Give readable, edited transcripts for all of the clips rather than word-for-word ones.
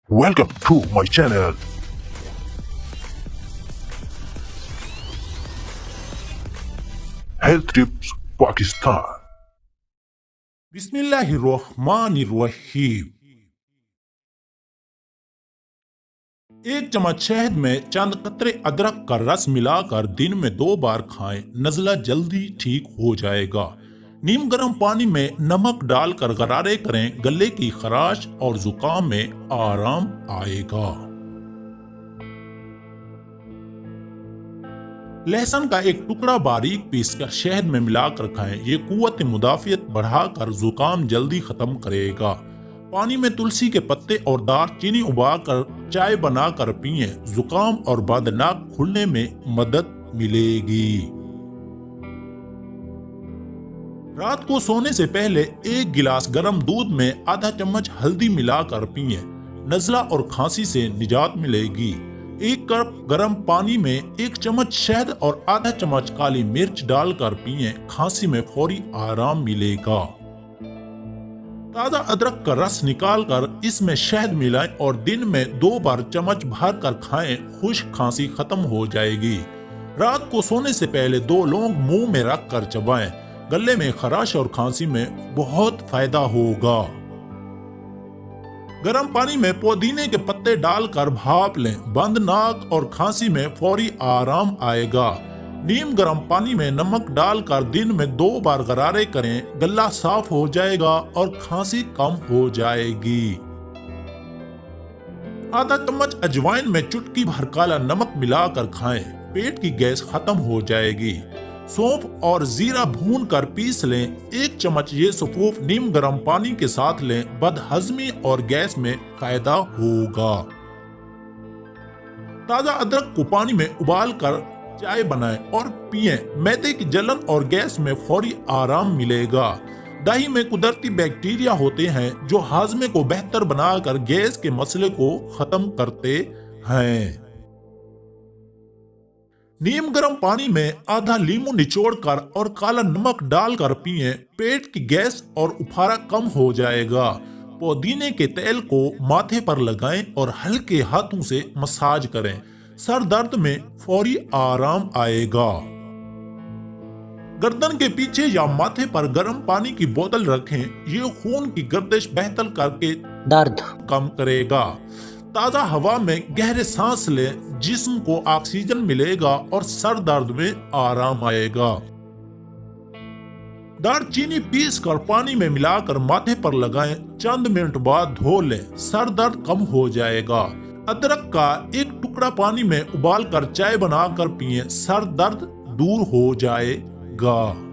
Welcome to my channel. Health Tips Pakistan. बिस्मिल्लाहिर्रहमानिर्रहीम। एक चम्मच शहद में चंद कतरे अदरक का रस मिलाकर दिन में 2 बार खाएं, नज़ला जल्दी ठीक हो जाएगा। नीम गर्म पानी में नमक डालकर गरारे करें, गले की खराश और जुकाम में आराम आएगा। लहसुन का एक टुकड़ा बारीक पीसकर शहद में मिलाकर खाएं, ये कुव्वत मुदाफियत बढ़ाकर जुकाम जल्दी खत्म करेगा। पानी में तुलसी के पत्ते और दालचीनी उबालकर चाय बनाकर पिएं, जुकाम और बदनाक खुलने में मदद मिलेगी। रात को सोने से पहले 1 गिलास गर्म दूध में आधा चम्मच हल्दी मिलाकर पिएं, नज़ला और खांसी से निजात मिलेगी। 1 कप गर्म पानी में 1 चम्मच शहद और आधा चम्मच काली मिर्च डालकर पिएं, खांसी में फौरी आराम मिलेगा। ताज़ा अदरक का रस निकालकर इसमें शहद मिलाएं और दिन में 2 बार चम्मच भर कर खाएं, खुश्क खांसी खत्म हो जाएगी। रात को सोने से पहले 2 लौंग मुंह में रख कर चबाएं, गले में खराश और खांसी में बहुत फायदा होगा। गर्म पानी में पुदीने के पत्ते डालकर भाप लें, बंद नाक और खांसी में फौरी आराम आएगा। नीम गर्म पानी में नमक डालकर दिन में 2 बार गरारे करें, गला साफ हो जाएगा और खांसी कम हो जाएगी। आधा चम्मच अजवाइन में चुटकी भर काला नमक मिलाकर खाएं, पेट की गैस खत्म हो जाएगी। सौंफ और जीरा भून कर पीस लें, 1 चम्मच ये सफूफ नीम गर्म पानी के साथ लें, बदहजमी और गैस में फायदा होगा। ताजा अदरक को पानी में उबाल कर चाय बनाएं और पिएं, मैदे की जलन और गैस में फौरी आराम मिलेगा। दही में कुदरती बैक्टीरिया होते हैं जो हाजमे को बेहतर बनाकर गैस के मसले को खत्म करते हैं। नीम गर्म पानी में आधा लीमू निचोड़कर और काला नमक डालकर पिएं, पेट की गैस और उफारा कम हो जाएगा। पुदीने के तेल को माथे पर लगाएं और हल्के हाथों से मसाज करें, सर दर्द में फौरी आराम आएगा। गर्दन के पीछे या माथे पर गर्म पानी की बोतल रखें, ये खून की गर्दिश बेहतर करके दर्द कम करेगा। ताज़ा हवा में गहरे सांस लें, जिस्म को ऑक्सीजन मिलेगा और सर दर्द में आराम आएगा। दालचीनी पीसकर पानी में मिलाकर माथे पर लगाएं, चंद मिनट बाद धो लें, सर दर्द कम हो जाएगा। अदरक का 1 टुकड़ा पानी में उबालकर चाय बनाकर पिएं, सर दर्द दूर हो जाएगा।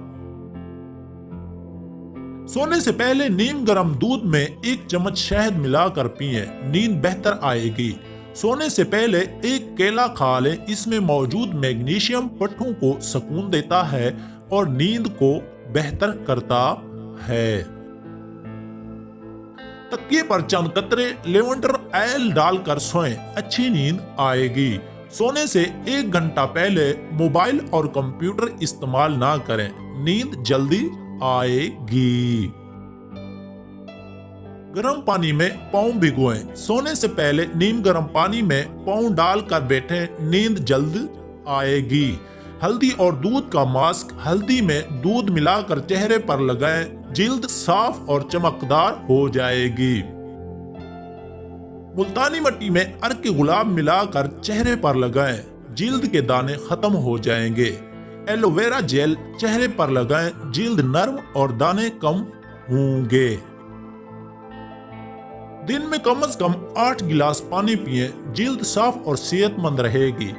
सोने से पहले नीम गर्म दूध में 1 चम्मच शहद मिलाकर पिएं, नींद बेहतर आएगी। सोने से पहले 1 केला खा लें, इसमें मौजूद मैग्नीशियम पट्टों को सुकून देता है और नींद को बेहतर करता है। तकिए पर चंद कतरे लेवेंडर ऑयल डालकर सोएं, अच्छी नींद आएगी। सोने से 1 घंटा पहले मोबाइल और कंप्यूटर इस्तेमाल ना करें, नींद जल्दी आएगी। गर्म पानी में पाँव भिगोएं, सोने से पहले नीम गर्म पानी में पाँव डालकर बैठें, नींद जल्द आएगी। हल्दी और दूध का मास्क, हल्दी में दूध मिलाकर चेहरे पर लगाएं, जिल्द साफ और चमकदार हो जाएगी। मुल्तानी मिट्टी में अर्क गुलाब मिलाकर चेहरे पर लगाएं, जिल्द के दाने खत्म हो जाएंगे। एलोवेरा जेल चेहरे पर लगाएं, जिल्द नरम और दाने कम होंगे। दिन में कम से कम 8 गिलास पानी पिएं, जिल्द साफ और सेहतमंद रहेगी।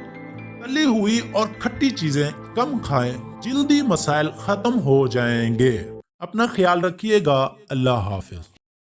तली हुई और खट्टी चीजें कम खाएं, जिल्दी मसाइल खत्म हो जाएंगे। अपना ख्याल रखिएगा। अल्लाह हाफिज।